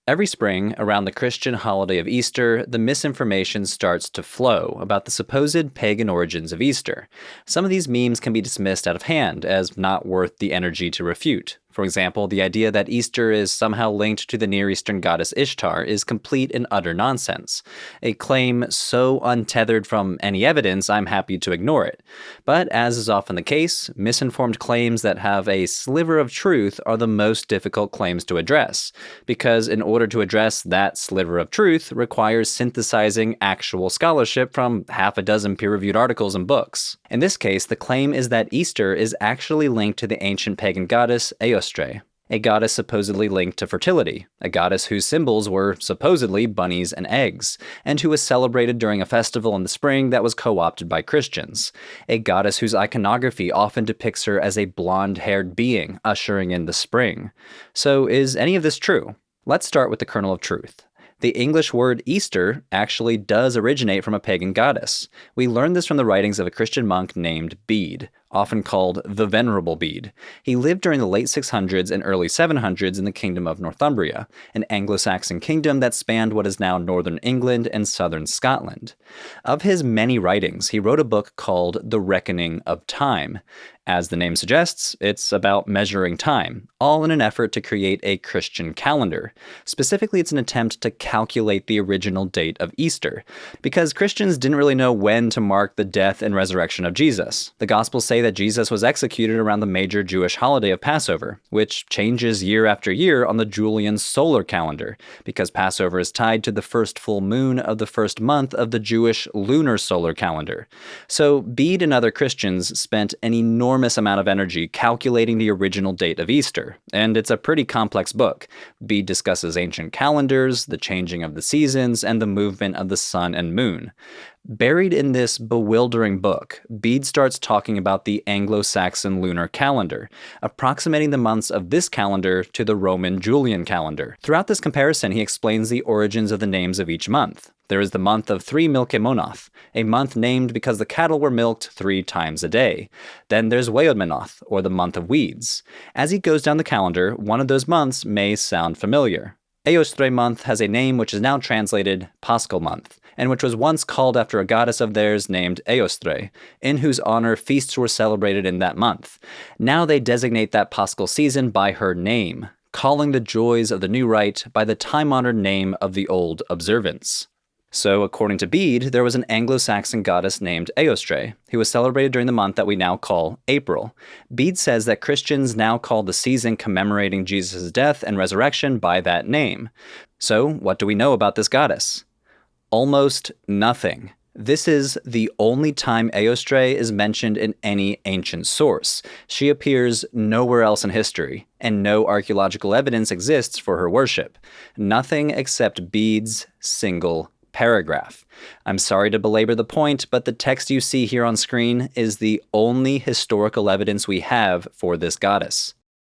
Every spring, around the Christian holiday of Easter, the misinformation starts to flow about the supposed pagan origins of Easter. Some of these memes can be dismissed out of hand as not worth the energy to refute. For example, the idea that Easter is somehow linked to the Near Eastern goddess Ishtar is complete and utter nonsense. A claim so untethered from any evidence, I'm happy to ignore it. But as is often the case, misinformed claims that have a sliver of truth are the most difficult claims to address, because in order to address that sliver of truth requires synthesizing actual scholarship from half a dozen peer-reviewed articles and books. In this case, the claim is that Easter is actually linked to the ancient pagan goddess Eostre, a goddess supposedly linked to fertility, a goddess whose symbols were supposedly bunnies and eggs, and who was celebrated during a festival in the spring that was co-opted by Christians, a goddess whose iconography often depicts her as a blonde-haired being ushering in the spring. So is any of this true? Let's start with the kernel of truth. The English word Easter actually does originate from a pagan goddess. We learned this from the writings of a Christian monk named Bede, often called the Venerable Bede. He lived during the late 600s and early 700s in the Kingdom of Northumbria, an Anglo-Saxon kingdom that spanned what is now northern England and southern Scotland. Of his many writings, he wrote a book called The Reckoning of Time. As the name suggests, it's about measuring time, all in an effort to create a Christian calendar. Specifically, it's an attempt to calculate the original date of Easter, because Christians didn't really know when to mark the death and resurrection of Jesus. The Gospels say that Jesus was executed around the major Jewish holiday of Passover, which changes year after year on the Julian solar calendar, because Passover is tied to the first full moon of the first month of the Jewish lunar solar calendar. So Bede and other Christians spent an enormous amount of energy calculating the original date of Easter, and it's a pretty complex book. Bede discusses ancient calendars, the changing of the seasons, and the movement of the sun and moon. Buried in this bewildering book, Bede starts talking about the Anglo-Saxon lunar calendar, approximating the months of this calendar to the Roman Julian calendar. Throughout this comparison, he explains the origins of the names of each month. There is the month of 3 Milkemonath, a month named because the cattle were milked 3 times a day. Then there's Weodmanoth, or the month of weeds. As he goes down the calendar, one of those months may sound familiar. Eostre month has a name which is now translated Paschal month, and which was once called after a goddess of theirs named Eostre, in whose honor feasts were celebrated in that month. Now they designate that Paschal season by her name, calling the joys of the new rite by the time-honored name of the old observance. So, according to Bede, there was an Anglo-Saxon goddess named Eostre, who was celebrated during the month that we now call April. Bede says that Christians now call the season commemorating Jesus' death and resurrection by that name. So, what do we know about this goddess? Almost nothing. This is the only time Eostre is mentioned in any ancient source. She appears nowhere else in history, and no archaeological evidence exists for her worship. Nothing except Bede's single paragraph. I'm sorry to belabor the point, but the text you see here on screen is the only historical evidence we have for this goddess.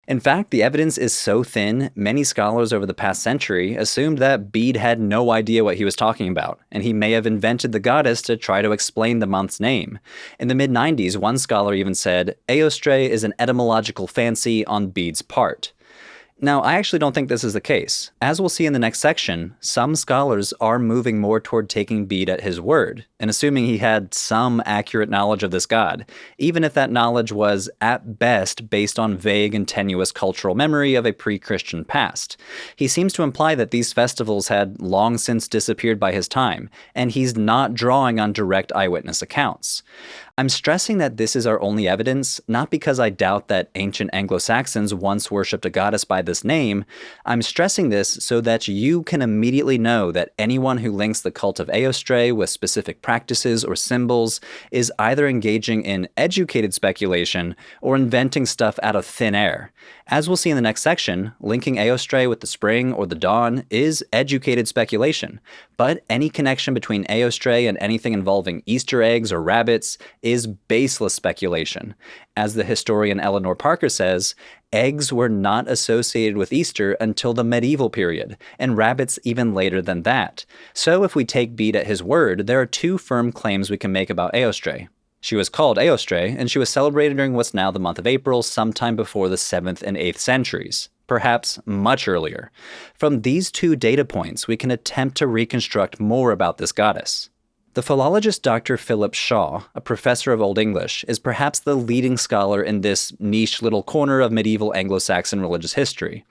In fact, the evidence is so thin, many scholars over the past century assumed that Bede had no idea what he was talking about, and he may have invented the goddess to try to explain the month's name. In the mid-90s, one scholar even said, Eostre is an etymological fancy on Bede's part. Now, I actually don't think this is the case. As we'll see in the next section, some scholars are moving more toward taking Bede at his word, and assuming he had some accurate knowledge of this god, even if that knowledge was, at best, based on vague and tenuous cultural memory of a pre-Christian past. He seems to imply that these festivals had long since disappeared by his time, and he's not drawing on direct eyewitness accounts. I'm stressing that this is our only evidence, not because I doubt that ancient Anglo-Saxons once worshipped a goddess by this name. I'm stressing this so that you can immediately know that anyone who links the cult of Eostre with specific practices or symbols is either engaging in educated speculation or inventing stuff out of thin air. As we'll see in the next section, linking Eostre with the spring or the dawn is educated speculation, but any connection between Eostre and anything involving Easter eggs or rabbits is baseless speculation. As the historian Eleanor Parker says, eggs were not associated with Easter until the medieval period, and rabbits even later than that. So if we take Bede at his word, there are 2 firm claims we can make about Eostre. She was called Eostre, and she was celebrated during what's now the month of April, sometime before the 7th and 8th centuries. perhaps much earlier. From these two data points, we can attempt to reconstruct more about this goddess. The philologist Dr. Philip Shaw, a professor of Old English, is perhaps the leading scholar in this niche little corner of medieval Anglo-Saxon religious history.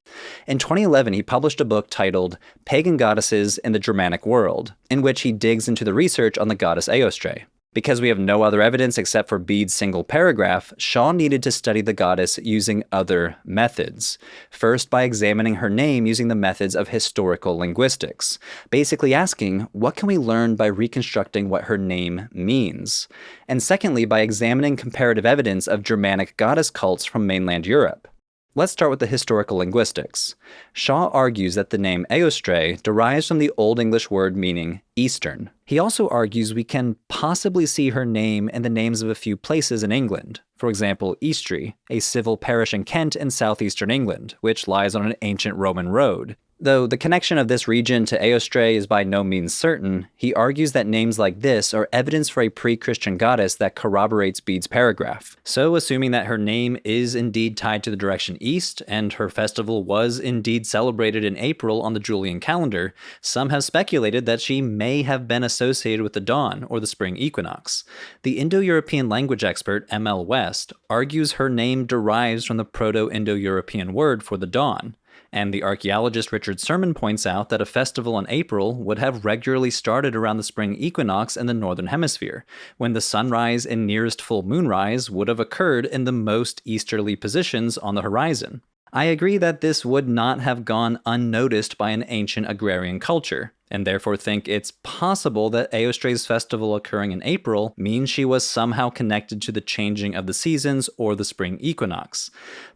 In 2011, he published a book titled Pagan Goddesses in the Germanic World, in which he digs into the research on the goddess Eostre. Because we have no other evidence except for Bede's single paragraph, Shaw needed to study the goddess using other methods. First, by examining her name using the methods of historical linguistics, basically asking, what can we learn by reconstructing what her name means? And secondly, by examining comparative evidence of Germanic goddess cults from mainland Europe. Let's start with the historical linguistics. Shaw argues that the name Eostre derives from the Old English word meaning eastern. He also argues we can possibly see her name in the names of a few places in England. For example, Eostre, a civil parish in Kent in southeastern England, which lies on an ancient Roman road. Though the connection of this region to Eostre is by no means certain, he argues that names like this are evidence for a pre-Christian goddess that corroborates Bede's paragraph. So, assuming that her name is indeed tied to the direction east, and her festival was indeed celebrated in April on the Julian calendar, some have speculated that she may have been associated with the dawn or the spring equinox. The Indo-European language expert M.L. West argues her name derives from the Proto-Indo-European word for the dawn. And the archaeologist Richard Sermon points out that a festival in April would have regularly started around the spring equinox in the northern hemisphere, when the sunrise and nearest full moonrise would have occurred in the most easterly positions on the horizon. I agree that this would not have gone unnoticed by an ancient agrarian culture, and therefore think it's possible that Eostre's festival occurring in April means she was somehow connected to the changing of the seasons or the spring equinox.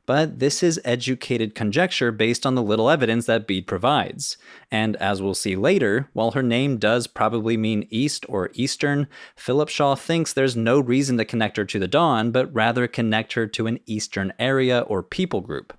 But this is educated conjecture based on the little evidence that Bede provides. And as we'll see later, while her name does probably mean east or eastern, Philip Shaw thinks there's no reason to connect her to the dawn, but rather connect her to an eastern area or people group.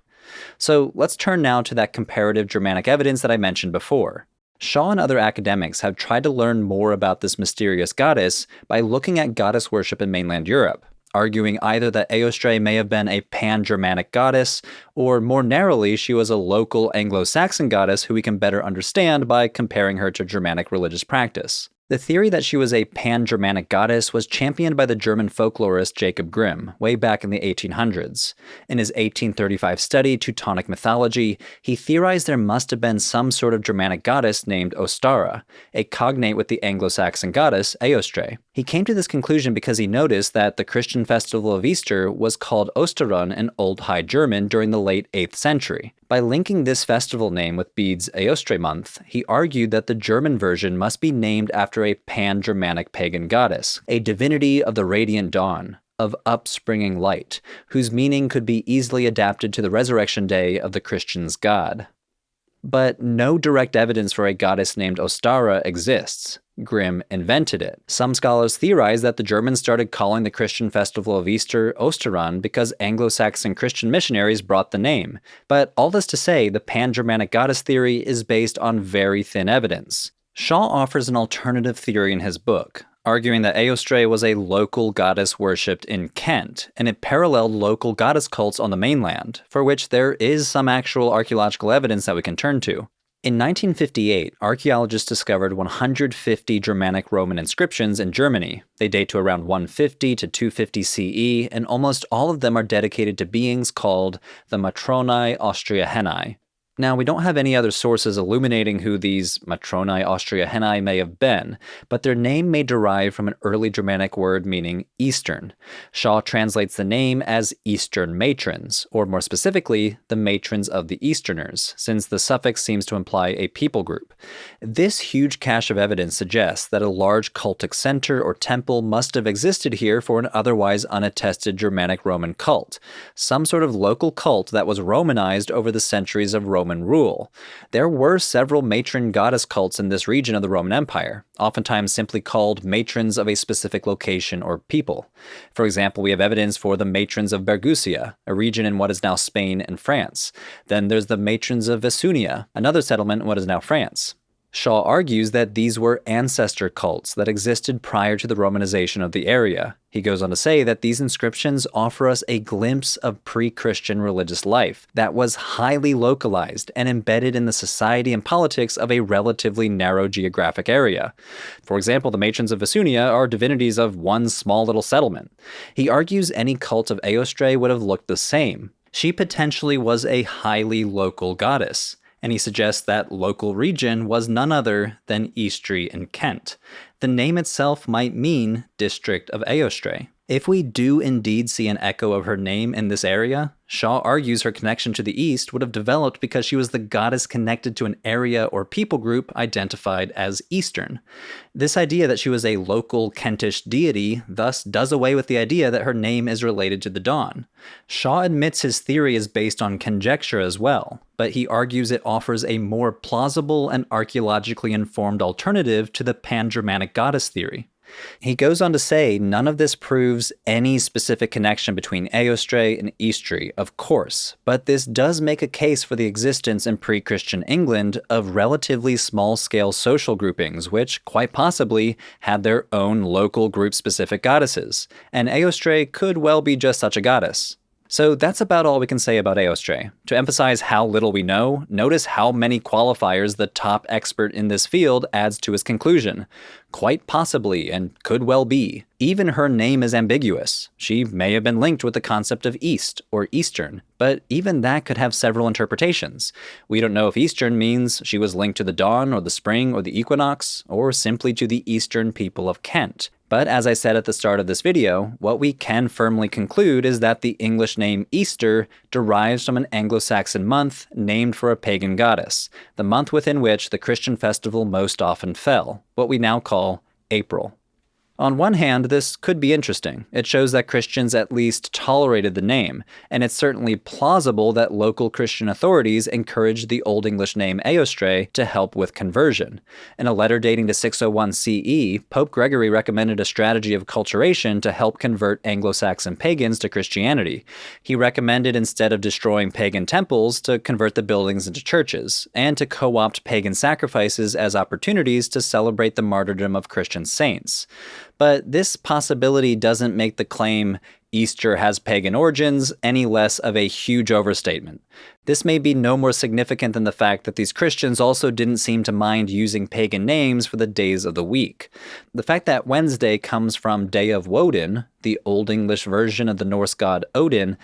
So let's turn now to that comparative Germanic evidence that I mentioned before. Shaw and other academics have tried to learn more about this mysterious goddess by looking at goddess worship in mainland Europe, arguing either that Eostre may have been a pan-Germanic goddess, or more narrowly, she was a local Anglo-Saxon goddess who we can better understand by comparing her to Germanic religious practice. The theory that she was a pan-Germanic goddess was championed by the German folklorist Jacob Grimm way back in the 1800s. In his 1835 study, Teutonic Mythology, he theorized there must have been some sort of Germanic goddess named Ostara, a cognate with the Anglo-Saxon goddess Eostre. He came to this conclusion because he noticed that the Christian festival of Easter was called Osterun in Old High German during the late 8th century. By linking this festival name with Bede's Eostre month, he argued that the German version must be named after a pan-Germanic pagan goddess, a divinity of the radiant dawn, of upspringing light, whose meaning could be easily adapted to the resurrection day of the Christian's God. But no direct evidence for a goddess named Ostara exists. Grimm invented it. Some scholars theorize that the Germans started calling the Christian festival of Easter Osterun because Anglo-Saxon Christian missionaries brought the name. But all this to say, the pan-Germanic goddess theory is based on very thin evidence. Shaw offers an alternative theory in his book, arguing that Eostre was a local goddess worshipped in Kent, and it paralleled local goddess cults on the mainland, for which there is some actual archaeological evidence that we can turn to. In 1958, archaeologists discovered 150 Germanic Roman inscriptions in Germany. They date to around 150 to 250 CE, and almost all of them are dedicated to beings called the Matronae Austriacenae. Now, we don't have any other sources illuminating who these Matronae Austriacenae may have been, but their name may derive from an early Germanic word meaning Eastern. Shaw translates the name as Eastern matrons, or more specifically, the matrons of the Easterners, since the suffix seems to imply a people group. This huge cache of evidence suggests that a large cultic center or temple must have existed here for an otherwise unattested Germanic Roman cult, some sort of local cult that was Romanized over the centuries of Roman rule. There were several matron goddess cults in this region of the Roman Empire, oftentimes simply called matrons of a specific location or people. For example, we have evidence for the matrons of Bergusia, a region in what is now Spain and France. Then there's the matrons of Vesunia, another settlement in what is now France. Shaw argues that these were ancestor cults that existed prior to the Romanization of the area. He goes on to say that these inscriptions offer us a glimpse of pre-Christian religious life that was highly localized and embedded in the society and politics of a relatively narrow geographic area. For example, the matrons of Vesunia are divinities of one small little settlement. He argues any cult of Eostre would have looked the same. She potentially was a highly local goddess, and he suggests that local region was none other than Eostre in Kent. The name itself might mean district of Eostre. If we do indeed see an echo of her name in this area, Shaw argues her connection to the East would have developed because she was the goddess connected to an area or people group identified as Eastern. This idea that she was a local Kentish deity thus does away with the idea that her name is related to the dawn. Shaw admits his theory is based on conjecture as well, but he argues it offers a more plausible and archaeologically informed alternative to the Pan-Germanic goddess theory. He goes on to say none of this proves any specific connection between Eostre and Eostre, of course, but this does make a case for the existence in pre-Christian England of relatively small-scale social groupings which, quite possibly, had their own local group-specific goddesses, and Eostre could well be just such a goddess. So that's about all we can say about Eostre. To emphasize how little we know, notice how many qualifiers the top expert in this field adds to his conclusion. Quite possibly, and could well be. Even her name is ambiguous. She may have been linked with the concept of East or Eastern, but even that could have several interpretations. We don't know if Eastern means she was linked to the dawn or the spring or the equinox, or simply to the Eastern people of Kent. But as I said at the start of this video, what we can firmly conclude is that the English name Easter derives from an Anglo-Saxon month named for a pagan goddess, the month within which the Christian festival most often fell, what we now call April. On one hand, this could be interesting. It shows that Christians at least tolerated the name, and it's certainly plausible that local Christian authorities encouraged the Old English name Eostre to help with conversion. In a letter dating to 601 CE, Pope Gregory recommended a strategy of acculturation to help convert Anglo-Saxon pagans to Christianity. He recommended, instead of destroying pagan temples, to convert the buildings into churches, and to co-opt pagan sacrifices as opportunities to celebrate the martyrdom of Christian saints. But this possibility doesn't make the claim Easter has pagan origins any less of a huge overstatement. This may be no more significant than the fact that these Christians also didn't seem to mind using pagan names for the days of the week. The fact that Wednesday comes from Day of Woden, the Old English version of the Norse god Odin,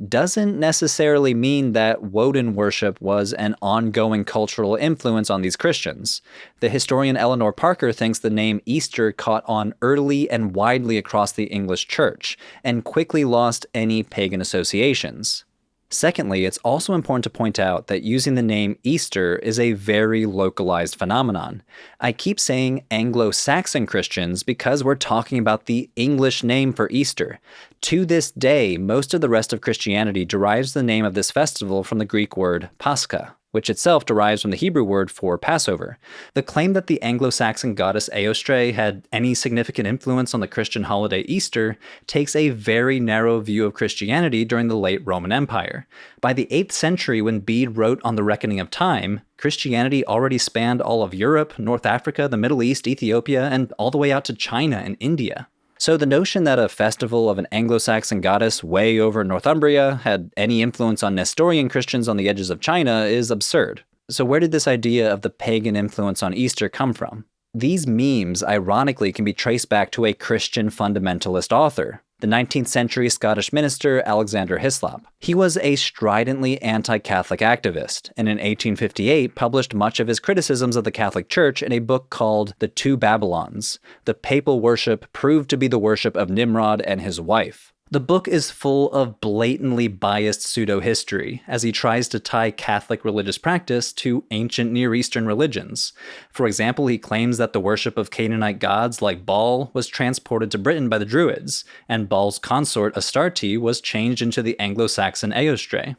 doesn't necessarily mean that Woden worship was an ongoing cultural influence on these Christians. The historian Eleanor Parker thinks the name Easter caught on early and widely across the English church, and quickly lost any pagan associations. Secondly, it's also important to point out that using the name Easter is a very localized phenomenon. I keep saying Anglo-Saxon Christians because we're talking about the English name for Easter. To this day, most of the rest of Christianity derives the name of this festival from the Greek word Pascha, which itself derives from the Hebrew word for Passover. The claim that the Anglo-Saxon goddess Eostre had any significant influence on the Christian holiday Easter takes a very narrow view of Christianity during the late Roman Empire. By the 8th century, when Bede wrote on the Reckoning of Time, Christianity already spanned all of Europe, North Africa, the Middle East, Ethiopia, and all the way out to China and India. So the notion that a festival of an Anglo-Saxon goddess way over in Northumbria had any influence on Nestorian Christians on the edges of China is absurd. So where did this idea of the pagan influence on Easter come from? These memes, ironically, can be traced back to a Christian fundamentalist author, the 19th century Scottish minister Alexander Hislop. He was a stridently anti-Catholic activist, and in 1858 published much of his criticisms of the Catholic Church in a book called The Two Babylons. The papal worship proved to be the worship of Nimrod and his wife. The book is full of blatantly biased pseudo-history, as he tries to tie Catholic religious practice to ancient Near Eastern religions. For example, he claims that the worship of Canaanite gods like Baal was transported to Britain by the Druids, and Baal's consort Astarte was changed into the Anglo-Saxon Eostre.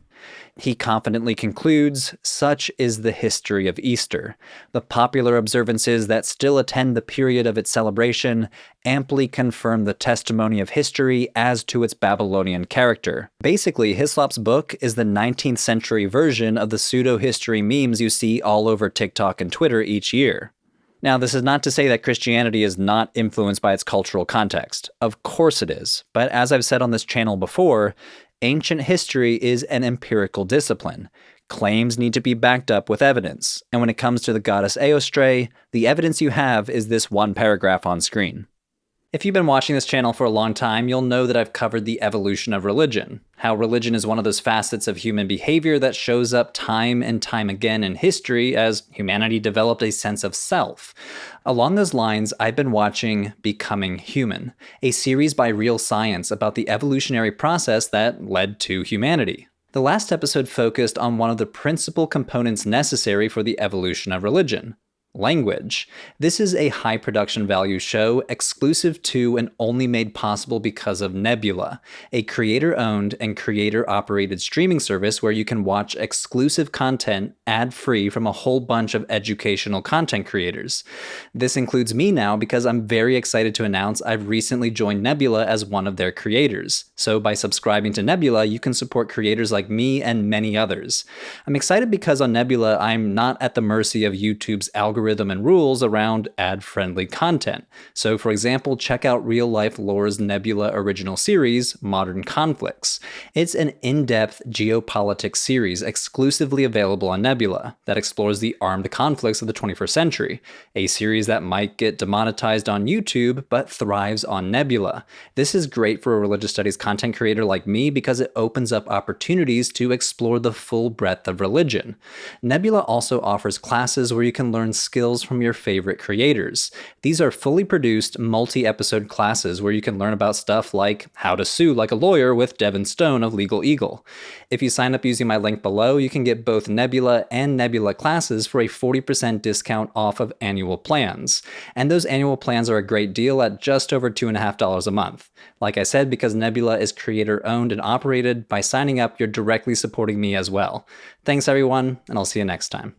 He confidently concludes, "Such is the history of Easter. The popular observances that still attend the period of its celebration amply confirm the testimony of history as to its Babylonian character." Basically, Hislop's book is the 19th century version of the pseudo-history memes you see all over TikTok and Twitter each year. Now, this is not to say that Christianity is not influenced by its cultural context. Of course it is. But as I've said on this channel before, ancient history is an empirical discipline. Claims need to be backed up with evidence. And when it comes to the goddess Eostre, the evidence you have is this one paragraph on screen. If you've been watching this channel for a long time, you'll know that I've covered the evolution of religion, how religion is one of those facets of human behavior that shows up time and time again in history as humanity developed a sense of self. Along those lines, I've been watching Becoming Human, a series by Real Science about the evolutionary process that led to humanity. The last episode focused on one of the principal components necessary for the evolution of religion: language. This is a high production value show exclusive to and only made possible because of Nebula, a creator-owned and creator-operated streaming service where you can watch exclusive content ad-free from a whole bunch of educational content creators. This includes me now because I'm very excited to announce I've recently joined Nebula as one of their creators. So by subscribing to Nebula, you can support creators like me and many others. I'm excited because on Nebula, I'm not at the mercy of YouTube's algorithm and rules around ad-friendly content. So for example, check out Real Life Lore's Nebula original series, Modern Conflicts. It's an in-depth geopolitics series exclusively available on Nebula that explores the armed conflicts of the 21st century, a series that might get demonetized on YouTube but thrives on Nebula. This is great for a religious studies content creator like me because it opens up opportunities to explore the full breadth of religion. Nebula also offers classes where you can learn skills from your favorite creators. These are fully produced, multi-episode classes where you can learn about stuff like how to sue like a lawyer with Devin Stone of Legal Eagle. If you sign up using my link below, you can get both Nebula and Nebula classes for a 40% discount off of annual plans. And those annual plans are a great deal at just over $2.50 a month. Like I said, because Nebula is creator-owned and operated, by signing up, you're directly supporting me as well. Thanks everyone, and I'll see you next time.